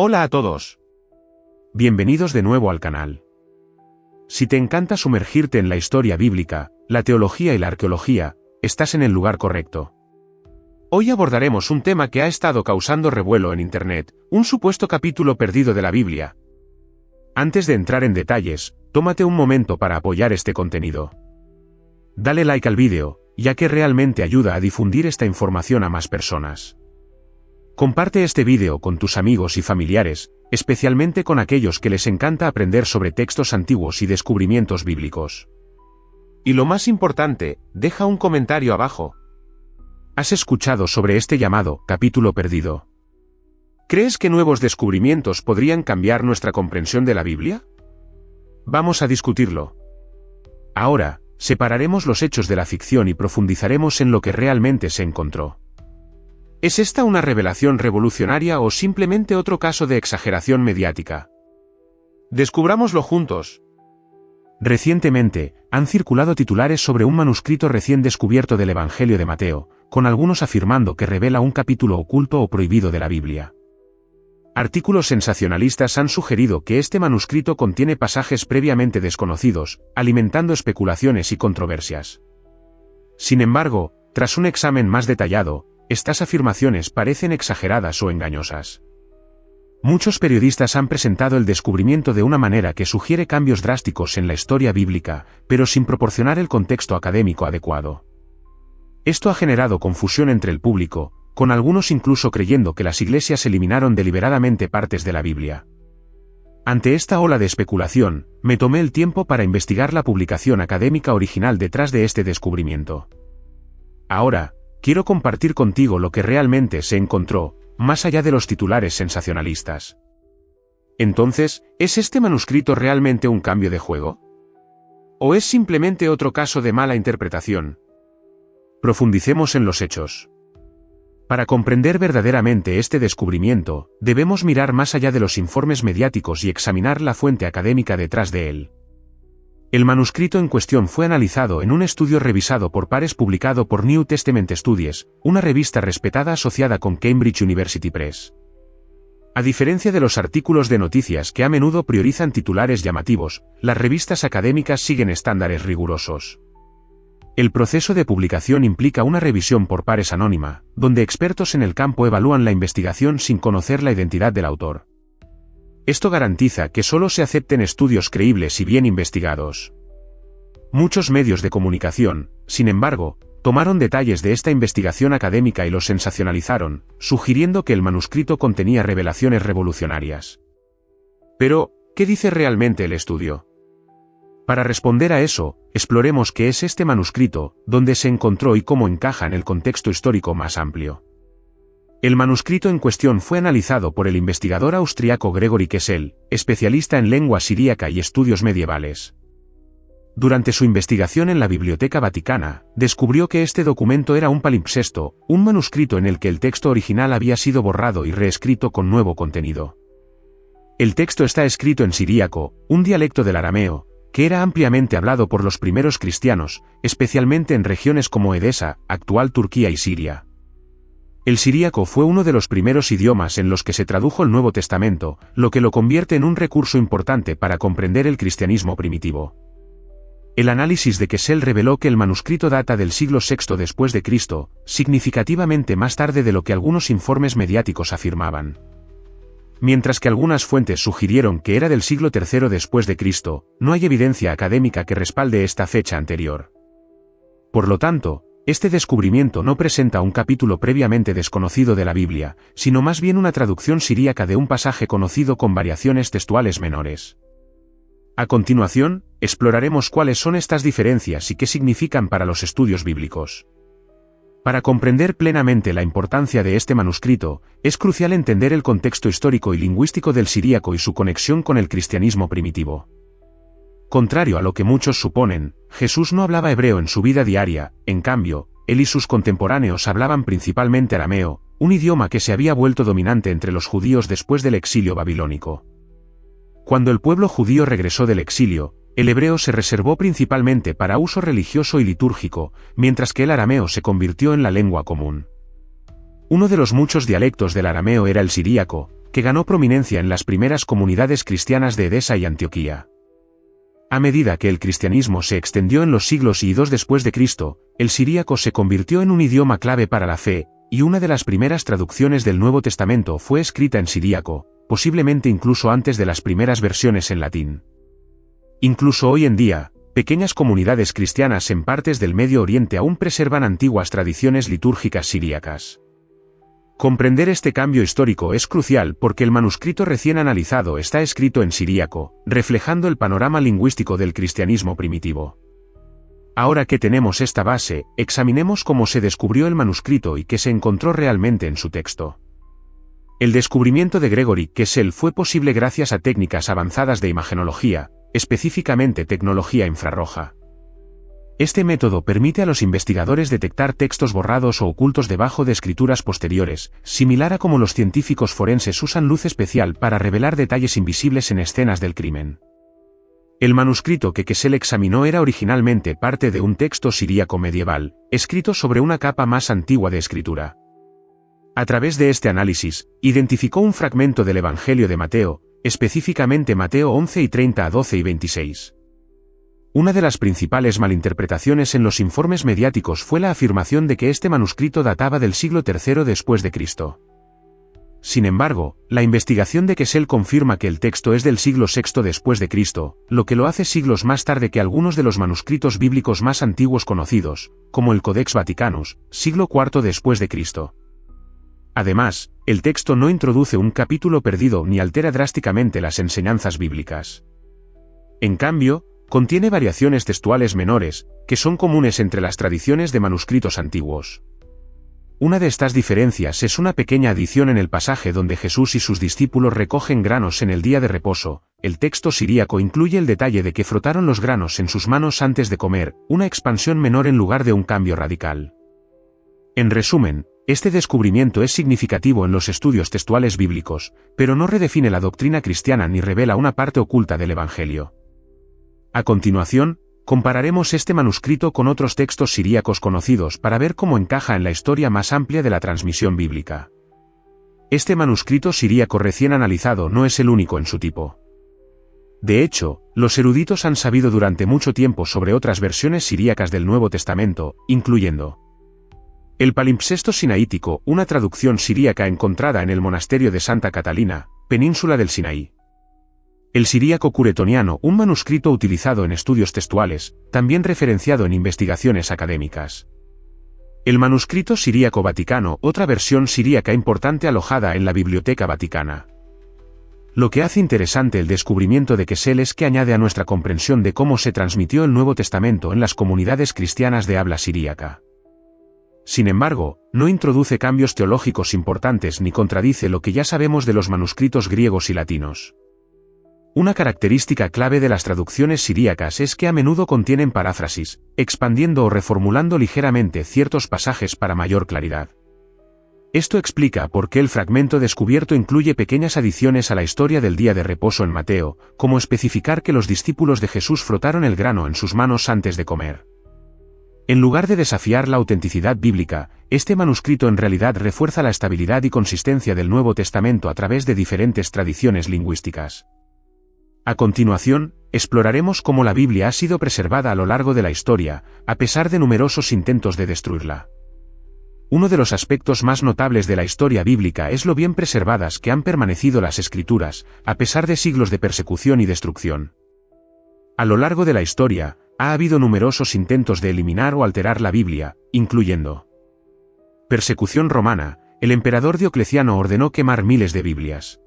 Hola a todos. Bienvenidos de nuevo al canal. Si te encanta sumergirte en la historia bíblica, la teología y la arqueología, estás en el lugar correcto. Hoy abordaremos un tema que ha estado causando revuelo en Internet, un supuesto capítulo perdido de la Biblia. Antes de entrar en detalles, tómate un momento para apoyar este contenido. Dale like al vídeo, ya que realmente ayuda a difundir esta información a más personas. Comparte este vídeo con tus amigos y familiares, especialmente con aquellos que les encanta aprender sobre textos antiguos y descubrimientos bíblicos. Y lo más importante, deja un comentario abajo. ¿Has escuchado sobre este llamado capítulo perdido? ¿Crees que nuevos descubrimientos podrían cambiar nuestra comprensión de la Biblia? Vamos a discutirlo. Ahora, separaremos los hechos de la ficción y profundizaremos en lo que realmente se encontró. ¿Es esta una revelación revolucionaria o simplemente otro caso de exageración mediática? Descubrámoslo juntos. Recientemente, han circulado titulares sobre un manuscrito recién descubierto del Evangelio de Mateo, con algunos afirmando que revela un capítulo oculto o prohibido de la Biblia. Artículos sensacionalistas han sugerido que este manuscrito contiene pasajes previamente desconocidos, alimentando especulaciones y controversias. Sin embargo, tras un examen más detallado, estas afirmaciones parecen exageradas o engañosas. Muchos periodistas han presentado el descubrimiento de una manera que sugiere cambios drásticos en la historia bíblica, pero sin proporcionar el contexto académico adecuado. Esto ha generado confusión entre el público, con algunos incluso creyendo que las iglesias eliminaron deliberadamente partes de la Biblia. Ante esta ola de especulación, me tomé el tiempo para investigar la publicación académica original detrás de este descubrimiento. Ahora, quiero compartir contigo lo que realmente se encontró, más allá de los titulares sensacionalistas. Entonces, ¿es este manuscrito realmente un cambio de juego? ¿O es simplemente otro caso de mala interpretación? Profundicemos en los hechos. Para comprender verdaderamente este descubrimiento, debemos mirar más allá de los informes mediáticos y examinar la fuente académica detrás de él. El manuscrito en cuestión fue analizado en un estudio revisado por pares publicado por New Testament Studies, una revista respetada asociada con Cambridge University Press. A diferencia de los artículos de noticias que a menudo priorizan titulares llamativos, las revistas académicas siguen estándares rigurosos. El proceso de publicación implica una revisión por pares anónima, donde expertos en el campo evalúan la investigación sin conocer la identidad del autor. Esto garantiza que solo se acepten estudios creíbles y bien investigados. Muchos medios de comunicación, sin embargo, tomaron detalles de esta investigación académica y los sensacionalizaron, sugiriendo que el manuscrito contenía revelaciones revolucionarias. Pero, ¿qué dice realmente el estudio? Para responder a eso, exploremos qué es este manuscrito, dónde se encontró y cómo encaja en el contexto histórico más amplio. El manuscrito en cuestión fue analizado por el investigador austriaco Gregory Kessel, especialista en lengua siríaca y estudios medievales. Durante su investigación en la Biblioteca Vaticana, descubrió que este documento era un palimpsesto, un manuscrito en el que el texto original había sido borrado y reescrito con nuevo contenido. El texto está escrito en siríaco, un dialecto del arameo, que era ampliamente hablado por los primeros cristianos, especialmente en regiones como Edesa, actual Turquía y Siria. El siríaco fue uno de los primeros idiomas en los que se tradujo el Nuevo Testamento, lo que lo convierte en un recurso importante para comprender el cristianismo primitivo. El análisis de Kessel reveló que el manuscrito data del siglo VI después de Cristo, significativamente más tarde de lo que algunos informes mediáticos afirmaban. Mientras que algunas fuentes sugirieron que era del siglo III después de Cristo, no hay evidencia académica que respalde esta fecha anterior. Por lo tanto, este descubrimiento no presenta un capítulo previamente desconocido de la Biblia, sino más bien una traducción siríaca de un pasaje conocido con variaciones textuales menores. A continuación, exploraremos cuáles son estas diferencias y qué significan para los estudios bíblicos. Para comprender plenamente la importancia de este manuscrito, es crucial entender el contexto histórico y lingüístico del siríaco y su conexión con el cristianismo primitivo. Contrario a lo que muchos suponen, Jesús no hablaba hebreo en su vida diaria, en cambio, él y sus contemporáneos hablaban principalmente arameo, un idioma que se había vuelto dominante entre los judíos después del exilio babilónico. Cuando el pueblo judío regresó del exilio, el hebreo se reservó principalmente para uso religioso y litúrgico, mientras que el arameo se convirtió en la lengua común. Uno de los muchos dialectos del arameo era el siríaco, que ganó prominencia en las primeras comunidades cristianas de Edesa y Antioquía. A medida que el cristianismo se extendió en los siglos I y II después de Cristo, el siríaco se convirtió en un idioma clave para la fe, y una de las primeras traducciones del Nuevo Testamento fue escrita en siríaco, posiblemente incluso antes de las primeras versiones en latín. Incluso hoy en día, pequeñas comunidades cristianas en partes del Medio Oriente aún preservan antiguas tradiciones litúrgicas siríacas. Comprender este cambio histórico es crucial porque el manuscrito recién analizado está escrito en siríaco, reflejando el panorama lingüístico del cristianismo primitivo. Ahora que tenemos esta base, examinemos cómo se descubrió el manuscrito y qué se encontró realmente en su texto. El descubrimiento de Gregory Kessel fue posible gracias a técnicas avanzadas de imagenología, específicamente tecnología infrarroja. Este método permite a los investigadores detectar textos borrados o ocultos debajo de escrituras posteriores, similar a como los científicos forenses usan luz especial para revelar detalles invisibles en escenas del crimen. El manuscrito que Kessel examinó era originalmente parte de un texto siríaco medieval, escrito sobre una capa más antigua de escritura. A través de este análisis, identificó un fragmento del Evangelio de Mateo, específicamente Mateo 11 y 30 a 12 y 26. Una de las principales malinterpretaciones en los informes mediáticos fue la afirmación de que este manuscrito databa del siglo III después de Cristo. Sin embargo, la investigación de Kessel confirma que el texto es del siglo VI después de Cristo, lo que lo hace siglos más tarde que algunos de los manuscritos bíblicos más antiguos conocidos, como el Codex Vaticanus, siglo IV después de Cristo. Además, el texto no introduce un capítulo perdido ni altera drásticamente las enseñanzas bíblicas. En cambio, contiene variaciones textuales menores, que son comunes entre las tradiciones de manuscritos antiguos. Una de estas diferencias es una pequeña adición en el pasaje donde Jesús y sus discípulos recogen granos en el día de reposo. El texto siríaco incluye el detalle de que frotaron los granos en sus manos antes de comer, una expansión menor en lugar de un cambio radical. En resumen, este descubrimiento es significativo en los estudios textuales bíblicos, pero no redefine la doctrina cristiana ni revela una parte oculta del Evangelio. A continuación, compararemos este manuscrito con otros textos siríacos conocidos para ver cómo encaja en la historia más amplia de la transmisión bíblica. Este manuscrito siríaco recién analizado no es el único en su tipo. De hecho, los eruditos han sabido durante mucho tiempo sobre otras versiones siríacas del Nuevo Testamento, incluyendo el palimpsesto sinaítico, una traducción siríaca encontrada en el monasterio de Santa Catalina, península del Sinaí. El siríaco curetoniano, un manuscrito utilizado en estudios textuales, también referenciado en investigaciones académicas. El manuscrito siríaco vaticano, otra versión siríaca importante alojada en la Biblioteca Vaticana. Lo que hace interesante el descubrimiento de Kessel es que añade a nuestra comprensión de cómo se transmitió el Nuevo Testamento en las comunidades cristianas de habla siríaca. Sin embargo, no introduce cambios teológicos importantes ni contradice lo que ya sabemos de los manuscritos griegos y latinos. Una característica clave de las traducciones siríacas es que a menudo contienen paráfrasis, expandiendo o reformulando ligeramente ciertos pasajes para mayor claridad. Esto explica por qué el fragmento descubierto incluye pequeñas adiciones a la historia del día de reposo en Mateo, como especificar que los discípulos de Jesús frotaron el grano en sus manos antes de comer. En lugar de desafiar la autenticidad bíblica, este manuscrito en realidad refuerza la estabilidad y consistencia del Nuevo Testamento a través de diferentes tradiciones lingüísticas. A continuación, exploraremos cómo la Biblia ha sido preservada a lo largo de la historia, a pesar de numerosos intentos de destruirla. Uno de los aspectos más notables de la historia bíblica es lo bien preservadas que han permanecido las Escrituras, a pesar de siglos de persecución y destrucción. A lo largo de la historia, ha habido numerosos intentos de eliminar o alterar la Biblia, incluyendo persecución romana. El emperador Diocleciano ordenó quemar miles de Biblias.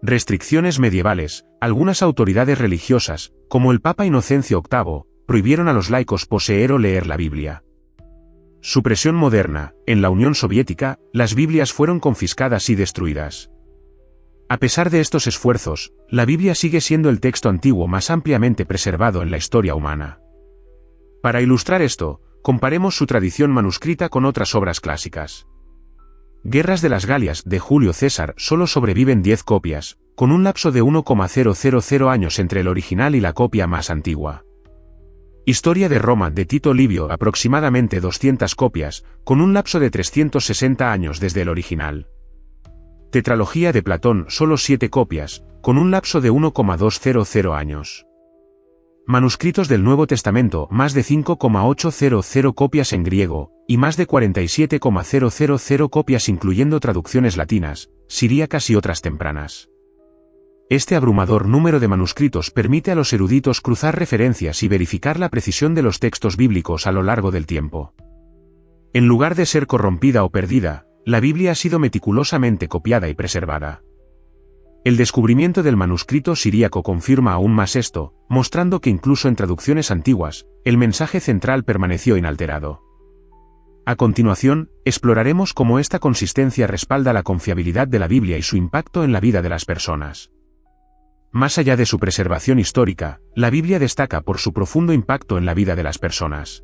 Restricciones medievales. Algunas autoridades religiosas, como el Papa Inocencio VIII, prohibieron a los laicos poseer o leer la Biblia. Supresión moderna. En la Unión Soviética, las Biblias fueron confiscadas y destruidas. A pesar de estos esfuerzos, la Biblia sigue siendo el texto antiguo más ampliamente preservado en la historia humana. Para ilustrar esto, comparemos su tradición manuscrita con otras obras clásicas. Guerras de las Galias de Julio César solo sobreviven 10 copias, con un lapso de 1,000 años entre el original y la copia más antigua. Historia de Roma de Tito Livio aproximadamente 200 copias, con un lapso de 360 años desde el original. Tetralogía de Platón, solo 7 copias, con un lapso de 1,200 años. Manuscritos del Nuevo Testamento, más de 5,800 copias en griego, y más de 47,000 copias incluyendo traducciones latinas, siríacas y otras tempranas. Este abrumador número de manuscritos permite a los eruditos cruzar referencias y verificar la precisión de los textos bíblicos a lo largo del tiempo. En lugar de ser corrompida o perdida, la Biblia ha sido meticulosamente copiada y preservada. El descubrimiento del manuscrito siríaco confirma aún más esto, mostrando que incluso en traducciones antiguas, el mensaje central permaneció inalterado. A continuación, exploraremos cómo esta consistencia respalda la confiabilidad de la Biblia y su impacto en la vida de las personas. Más allá de su preservación histórica, la Biblia destaca por su profundo impacto en la vida de las personas.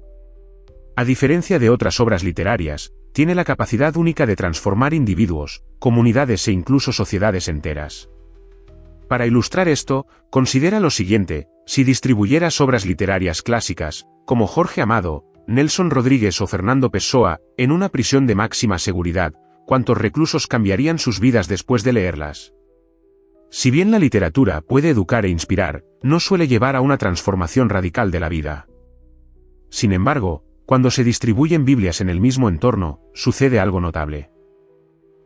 A diferencia de otras obras literarias, tiene la capacidad única de transformar individuos, comunidades e incluso sociedades enteras. Para ilustrar esto, considera lo siguiente: si distribuyeras obras literarias clásicas, como Jorge Amado, Nelson Rodríguez o Fernando Pessoa, en una prisión de máxima seguridad, ¿cuántos reclusos cambiarían sus vidas después de leerlas? Si bien la literatura puede educar e inspirar, no suele llevar a una transformación radical de la vida. Sin embargo, cuando se distribuyen Biblias en el mismo entorno, sucede algo notable.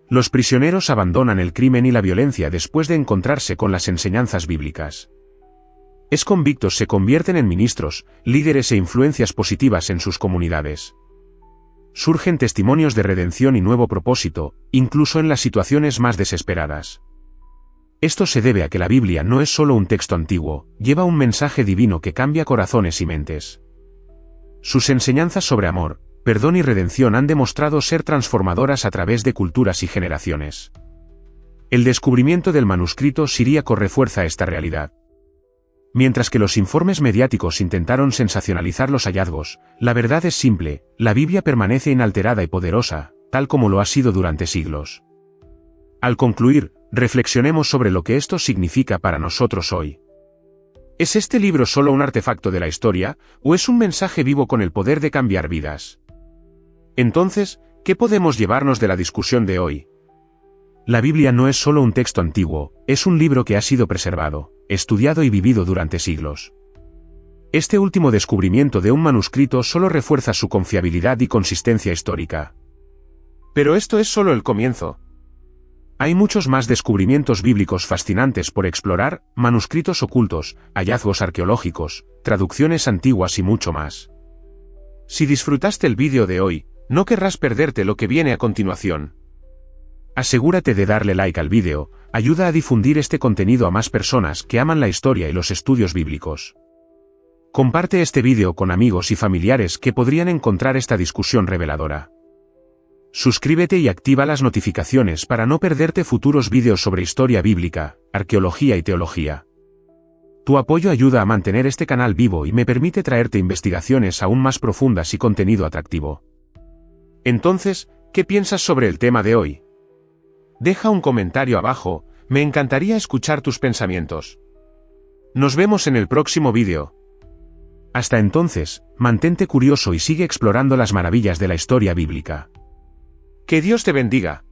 Los prisioneros abandonan el crimen y la violencia después de encontrarse con las enseñanzas bíblicas. Convictos se convierten en ministros, líderes e influencias positivas en sus comunidades. Surgen testimonios de redención y nuevo propósito, incluso en las situaciones más desesperadas. Esto se debe a que la Biblia no es solo un texto antiguo, lleva un mensaje divino que cambia corazones y mentes. Sus enseñanzas sobre amor, perdón y redención han demostrado ser transformadoras a través de culturas y generaciones. El descubrimiento del manuscrito siríaco refuerza esta realidad. Mientras que los informes mediáticos intentaron sensacionalizar los hallazgos, la verdad es simple: la Biblia permanece inalterada y poderosa, tal como lo ha sido durante siglos. Al concluir, reflexionemos sobre lo que esto significa para nosotros hoy. ¿Es este libro solo un artefacto de la historia, o es un mensaje vivo con el poder de cambiar vidas? Entonces, ¿qué podemos llevarnos de la discusión de hoy? La Biblia no es solo un texto antiguo, es un libro que ha sido preservado, estudiado y vivido durante siglos. Este último descubrimiento de un manuscrito solo refuerza su confiabilidad y consistencia histórica. Pero esto es solo el comienzo. Hay muchos más descubrimientos bíblicos fascinantes por explorar: manuscritos ocultos, hallazgos arqueológicos, traducciones antiguas y mucho más. Si disfrutaste el vídeo de hoy, no querrás perderte lo que viene a continuación. Asegúrate de darle like al vídeo, ayuda a difundir este contenido a más personas que aman la historia y los estudios bíblicos. Comparte este vídeo con amigos y familiares que podrían encontrar esta discusión reveladora. Suscríbete y activa las notificaciones para no perderte futuros vídeos sobre historia bíblica, arqueología y teología. Tu apoyo ayuda a mantener este canal vivo y me permite traerte investigaciones aún más profundas y contenido atractivo. Entonces, ¿qué piensas sobre el tema de hoy? Deja un comentario abajo, me encantaría escuchar tus pensamientos. Nos vemos en el próximo vídeo. Hasta entonces, mantente curioso y sigue explorando las maravillas de la historia bíblica. Que Dios te bendiga.